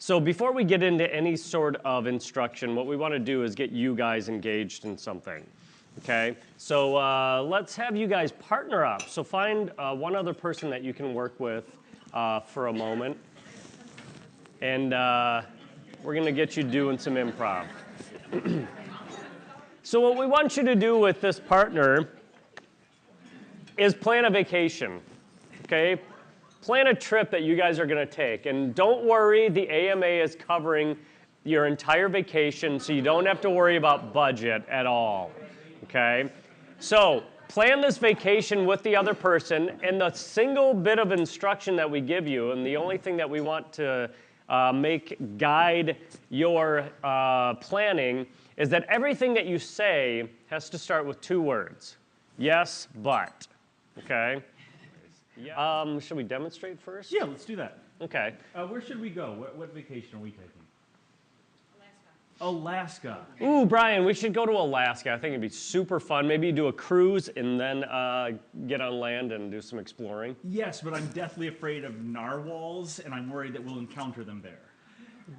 So before we get into any sort of instruction, what we want to do is get you guys engaged in something. Okay, so let's have you guys partner up. So find one other person that you can work with for a moment. And we're going to get you doing some improv. So what we want you to do with this partner is plan a vacation, okay? Plan a trip that you guys are going to take. And don't worry, the AMA is covering your entire vacation, so you don't have to worry about budget at all. Okay, so plan this vacation with the other person, and the single bit of instruction that we give you, and the only thing that we want to guide your planning, is that everything that you say has to start with 2 words. Yes, but. Okay? Should we demonstrate first? Yeah, let's do that. Okay. Where should we go? What vacation are we taking? Alaska. Ooh, Brian, we should go to Alaska. I think it'd be super fun. Maybe do a cruise and then get on land and do some exploring. Yes, but I'm deathly afraid of narwhals, and I'm worried that we'll encounter them there.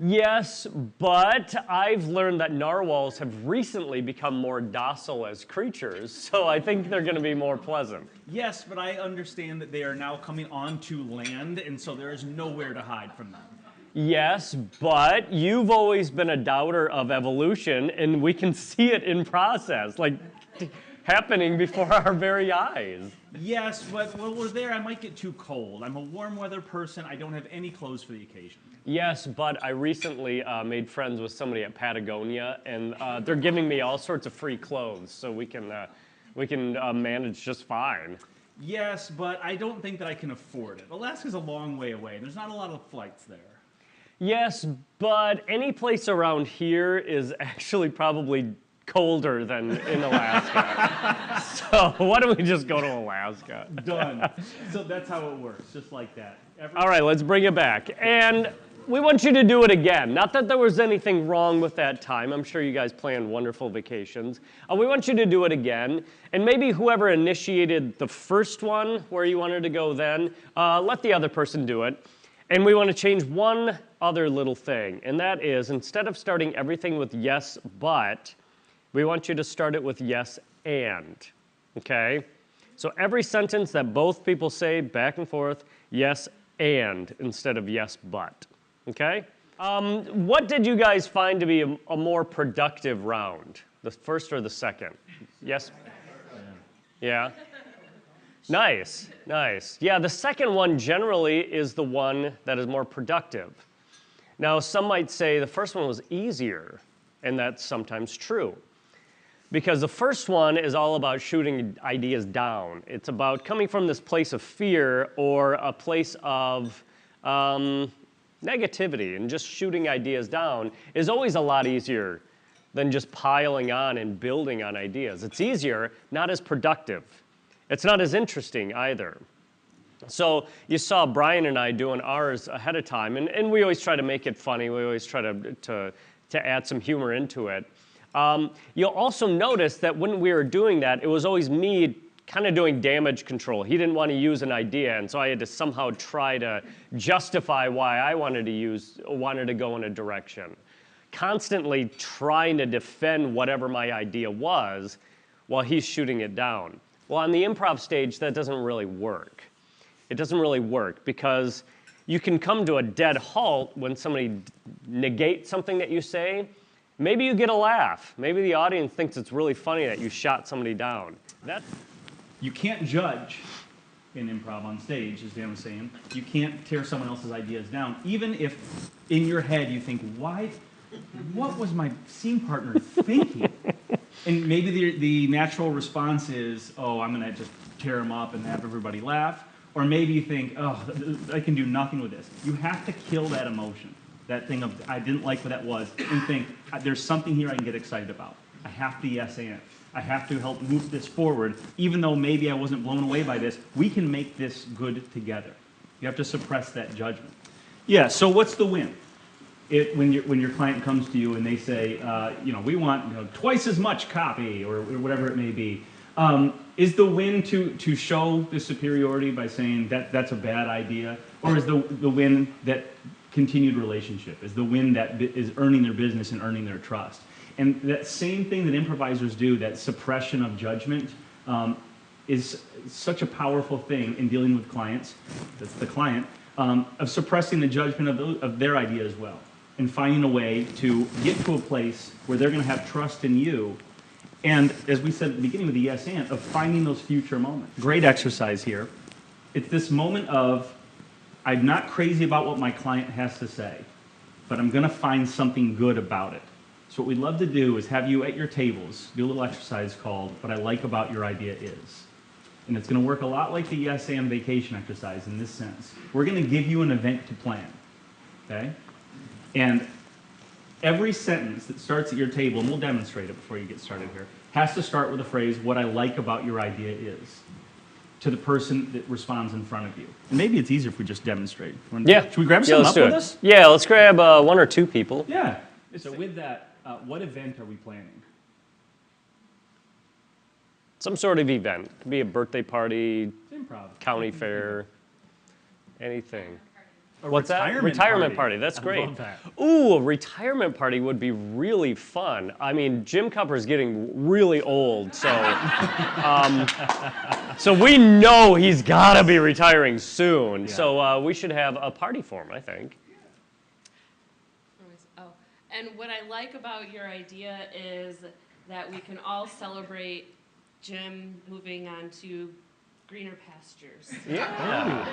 Yes, but I've learned that narwhals have recently become more docile as creatures, so I think they're going to be more pleasant. Yes, but I understand that they are now coming onto land, and so there is nowhere to hide from them. Yes, but you've always been a doubter of evolution, and we can see it in process, like happening before our very eyes. Yes, but when we're there, I might get too cold. I'm a warm weather person. I don't have any clothes for the occasion. Yes, but I recently made friends with somebody at Patagonia, and they're giving me all sorts of free clothes, so we can manage just fine. Yes, but I don't think that I can afford it. Alaska's a long way away. There's not a lot of flights there. Yes, but any place around here is actually probably colder than in Alaska. So why don't we just go to Alaska? Done. So that's how it works, just like that. All right, let's bring it back. And we want you to do it again. Not that there was anything wrong with that time. I'm sure you guys planned wonderful vacations. We want you to do it again. And maybe whoever initiated the first one, where you wanted to go then, let the other person do it. And we want to change one other little thing, and that is, instead of starting everything with yes, but, we want you to start it with yes, and, okay? So every sentence that both people say back and forth, yes, and, instead of yes, but, okay? What did you guys find to be a more productive round, the first or the second? Yes? Yeah? Nice, nice. Yeah, the second one generally is the one that is more productive. Now, some might say the first one was easier, and that's sometimes true. Because the first one is all about shooting ideas down. It's about coming from this place of fear or a place of negativity, and just shooting ideas down is always a lot easier than just piling on and building on ideas. It's easier, not as productive. It's not as interesting either. So you saw Brian and I doing ours ahead of time, and we always try to make it funny. We always try to add some humor into it. You'll also notice that when we were doing that, it was always me kind of doing damage control. He didn't want to use an idea, and so I had to somehow try to justify why I wanted to go in a direction. Constantly trying to defend whatever my idea was while he's shooting it down. Well, on the improv stage, that doesn't really work. It doesn't really work because you can come to a dead halt when somebody negates something that you say. Maybe you get a laugh. Maybe the audience thinks it's really funny that you shot somebody down. You can't judge in improv on stage, as Dan was saying. You can't tear someone else's ideas down, even if in your head you think, what was my scene partner thinking? And maybe the natural response is, oh, I'm going to just tear them up and have everybody laugh. Or maybe you think, oh, I can do nothing with this. You have to kill that emotion, that thing of, I didn't like what that was, and think, there's something here I can get excited about. I have to yes and. I have to help move this forward. Even though maybe I wasn't blown away by this, we can make this good together. You have to suppress that judgment. Yeah, so what's the win? When your client comes to you and they say, we want twice as much copy or whatever it may be, is the win to show the superiority by saying that's a bad idea? Or is the win that continued relationship? Is the win that is earning their business and earning their trust? And that same thing that improvisers do, that suppression of judgment, is such a powerful thing in dealing with clients, that's the client, of suppressing the judgment of their idea as well, and finding a way to get to a place where they're going to have trust in you. And as we said at the beginning with the yes and, of finding those future moments. Great exercise here. It's this moment of, I'm not crazy about what my client has to say, but I'm going to find something good about it. So what we'd love to do is have you at your tables do a little exercise called What I Like About Your Idea Is. And it's going to work a lot like the yes and vacation exercise in this sense. We're going to give you an event to plan, okay? And every sentence that starts at your table, and we'll demonstrate it before you get started here, has to start with the phrase, what I like about your idea is, to the person that responds in front of you. And maybe it's easier if we just demonstrate. Yeah. Should we grab some up with us? Yeah, let's grab 1 or 2 people. Yeah. So with that, what event are we planning? Some sort of event. It could be a birthday party, Improv. county fair, anything. A What's that? Retirement party. That's great. I love that. Ooh, a retirement party would be really fun. I mean, Jim Cupper's getting really old, so so we know he's got to be retiring soon. Yeah. So we should have a party for him, I think. Oh, and what I like about your idea is that we can all celebrate Jim moving on to greener pastures. Yeah.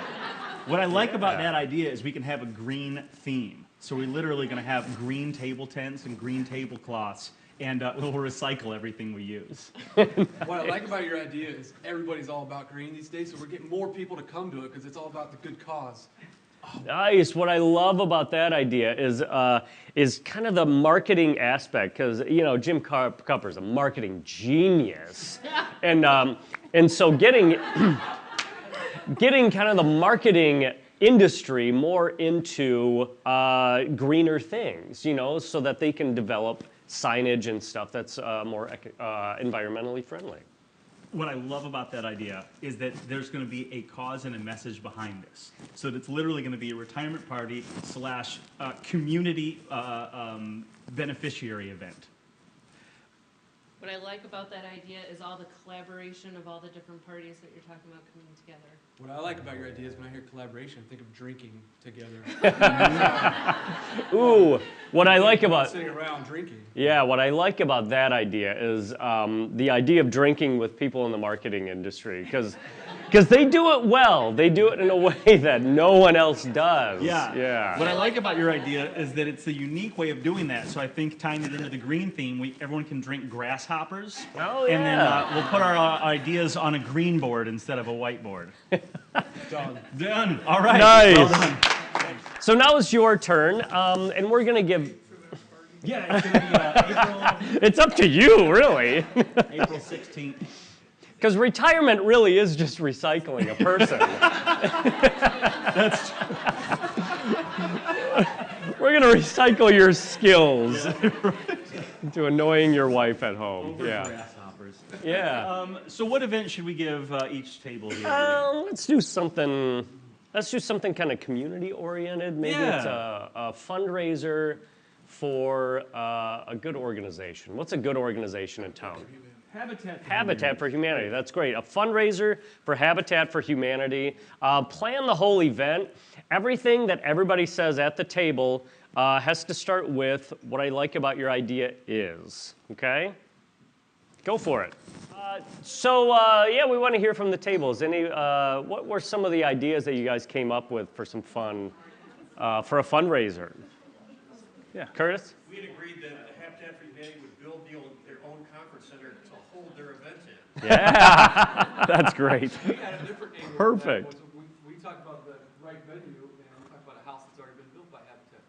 What I like about that idea is we can have a green theme. So we're literally going to have green table tents and green tablecloths, and we'll recycle everything we use. What I like about your idea is everybody's all about green these days, so we're getting more people to come to it because it's all about the good cause. Nice. What I love about that idea is kind of the marketing aspect, because Jim Cupper's a marketing genius, and so getting kind of the marketing industry more into greener things, so that they can develop signage and stuff that's more environmentally friendly. What I love about that idea is that there's going to be a cause and a message behind this. So it's literally going to be a retirement party / community beneficiary event. What I like about that idea is all the collaboration of all the different parties that you're talking about coming together. What I like about your idea is when I hear collaboration, I think of drinking together. Ooh, what I like about sitting around drinking. Yeah, what I like about that idea is the idea of drinking with people in the marketing industry, because they do it well. They do it in a way that no one else does. Yeah. What I like about your idea is that it's a unique way of doing that. So I think tying it into the green theme, everyone can drink grasshoppers. Oh, yeah. And then we'll put our ideas on a green board instead of a whiteboard. Done. All right. Nice. Well done. So now it's your turn, and we're going to give... Yeah, it's going to be April... It's up to you, really. April 16th. Because retirement really is just recycling a person. That's We're going to recycle your skills into annoying your wife at home. Yeah. grasshoppers. Yeah. So what event should we give each table here? Let's do something kind of community oriented. Maybe it's a fundraiser for a good organization. What's a good organization in town? Habitat for Humanity. That's great. A fundraiser for Habitat for Humanity. Plan the whole event. Everything that everybody says at the table has to start with what I like about your idea is. Okay? Go for it. Yeah, we want to hear from the tables. What were some of the ideas that you guys came up with for some fun, for a fundraiser? Yeah, Curtis? We had agreed that Habitat for Humanity would build their own conference center to hold their events in. Yeah, that's great. We had a different angle. Perfect. We talked about the right venue, and we talked about a house that's already been built by Habitat.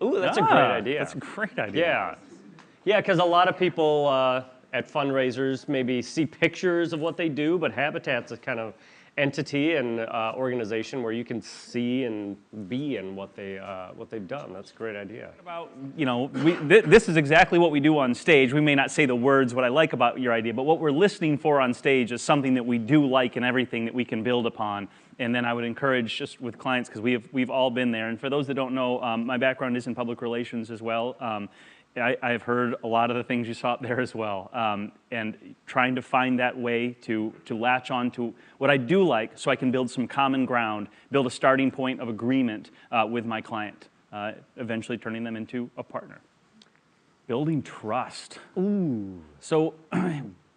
Ooh, that's a great idea. That's a great idea. Yeah, because a lot of people at fundraisers maybe see pictures of what they do, but Habitat's a kind of entity and organization where you can see and be in what they've done. That's a great idea. About, this is exactly what we do on stage. We may not say the words, what I like about your idea, but what we're listening for on stage is something that we do like and everything that we can build upon. And then I would encourage, just with clients, because we've all been there. And for those that don't know, my background is in public relations as well. I've heard a lot of the things you saw up there as well, and trying to find that way to latch on to what I do like so I can build some common ground, build a starting point of agreement with my client, eventually turning them into a partner. Building trust. Ooh. So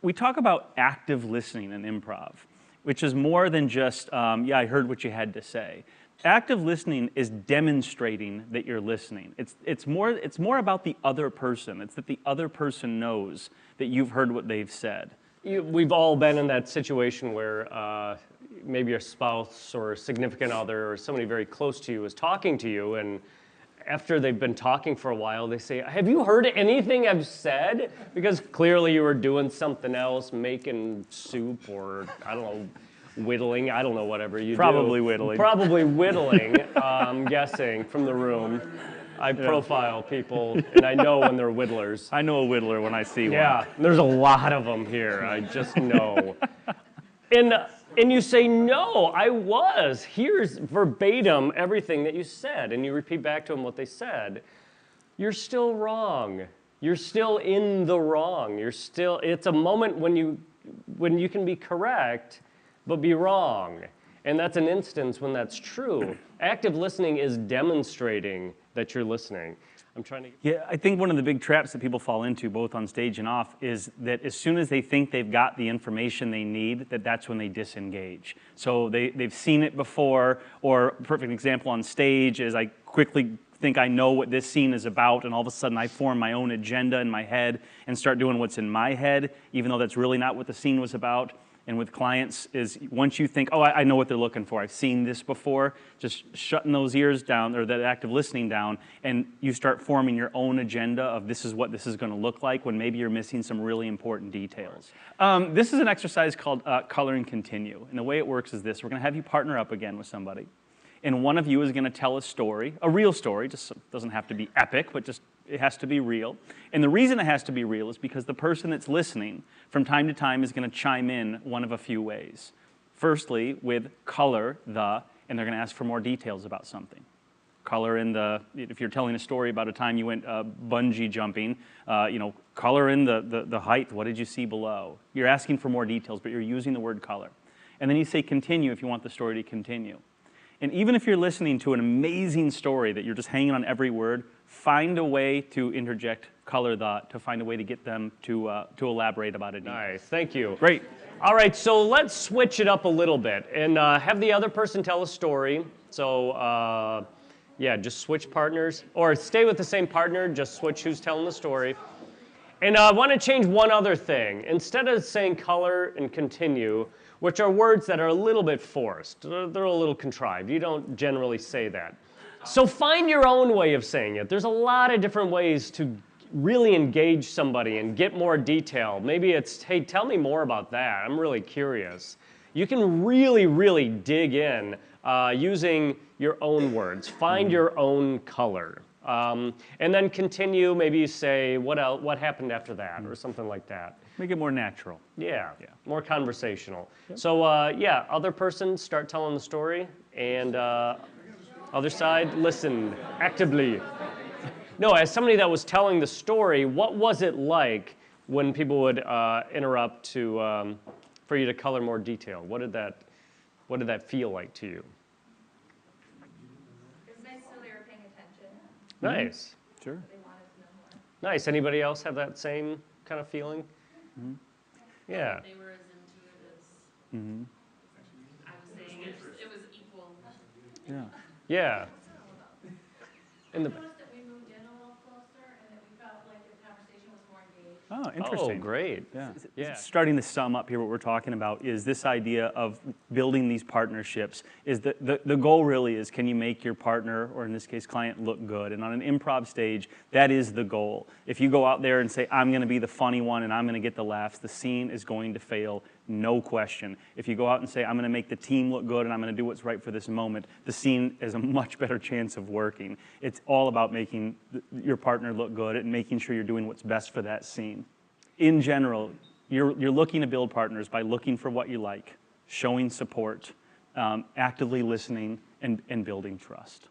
we talk about active listening in improv, which is more than just, yeah, I heard what you had to say. Active listening is demonstrating that you're listening. It's more about the other person. It's that the other person knows that you've heard what they've said. We've all been in that situation where maybe your spouse or significant other or somebody very close to you is talking to you, and after they've been talking for a while, they say, "Have you heard anything I've said?" Because clearly you were doing something else, making soup or, I don't know, whittling, I don't know, whatever you Probably do. whittling. Probably whittling, I'm guessing, from the room. I profile people, and I know when they're whittlers. I know a whittler when I see one. Yeah, there's a lot of them here, I just know. And you say, "No, I was. Here's verbatim everything that you said," and you repeat back to them what they said. You're still wrong. You're still in the wrong. It's a moment when you can be correct, but be wrong. And that's an instance when that's true. Active listening is demonstrating that you're listening. I'm trying to... Yeah, I think one of the big traps that people fall into, both on stage and off, is that as soon as they think they've got the information they need, that's when they disengage. So they've seen it before, or a perfect example on stage is I quickly think I know what this scene is about, and all of a sudden I form my own agenda in my head and start doing what's in my head, even though that's really not what the scene was about. And with clients is once you think, oh, I know what they're looking for, I've seen this before, just shutting those ears down, or that active listening down, and you start forming your own agenda of this is what this is going to look like when maybe you're missing some really important details. This is an exercise called Color and Continue. And the way it works is this. We're going to have you partner up again with somebody. And one of you is going to tell a story, a real story, just doesn't have to be epic, but just it has to be real. And the reason it has to be real is because the person that's listening from time to time is going to chime in one of a few ways. Firstly, with color, and they're going to ask for more details about something. Color in if you're telling a story about a time you went bungee jumping, color in the height, what did you see below? You're asking for more details, but you're using the word color. And then you say continue if you want the story to continue. And even if you're listening to an amazing story that you're just hanging on every word, find a way to interject color to find a way to get them to elaborate about it. Nice, thank you. Great. All right, so let's switch it up a little bit and have the other person tell a story. So, yeah, just switch partners, or stay with the same partner, just switch who's telling the story. And I want to change one other thing. Instead of saying color and continue, which are words that are a little bit forced, they're a little contrived. You don't generally say that. So find your own way of saying it. There's a lot of different ways to really engage somebody and get more detail. Maybe it's, hey, tell me more about that. I'm really curious. You can really, really dig in using your own words. Find your own color. And then continue, maybe you say, what happened after that, or something like that. Make it more natural. Yeah, more conversational. Yep. So, yeah, other person, start telling the story, and other side, listen actively. No, as somebody that was telling the story, what was it like when people would interrupt for you to color more detail? What did that feel like to you? It was nice to know they were paying attention. Nice. Sure. They wanted to know more. Nice. Anybody else have that same kind of feeling? Mm-hmm. Yeah. They were as into it as Mm-hmm. I was saying. It was equal. Yeah. Yeah. In the. I noticed that we moved in a little closer and that we felt like the conversation was more engaged. Oh, interesting. Oh, great. Yeah. Yeah. Starting to sum up here what we're talking about is this idea of building these partnerships. Is the goal really is, can you make your partner, or in this case client, look good? And on an improv stage, that is the goal. If you go out there and say, I'm going to be the funny one and I'm going to get the laughs, the scene is going to fail no question. If you go out and say, I'm going to make the team look good and I'm going to do what's right for this moment, the scene has a much better chance of working. It's all about making your partner look good and making sure you're doing what's best for that scene. In general, you're looking to build partners by looking for what you like, showing support, actively listening, and building trust.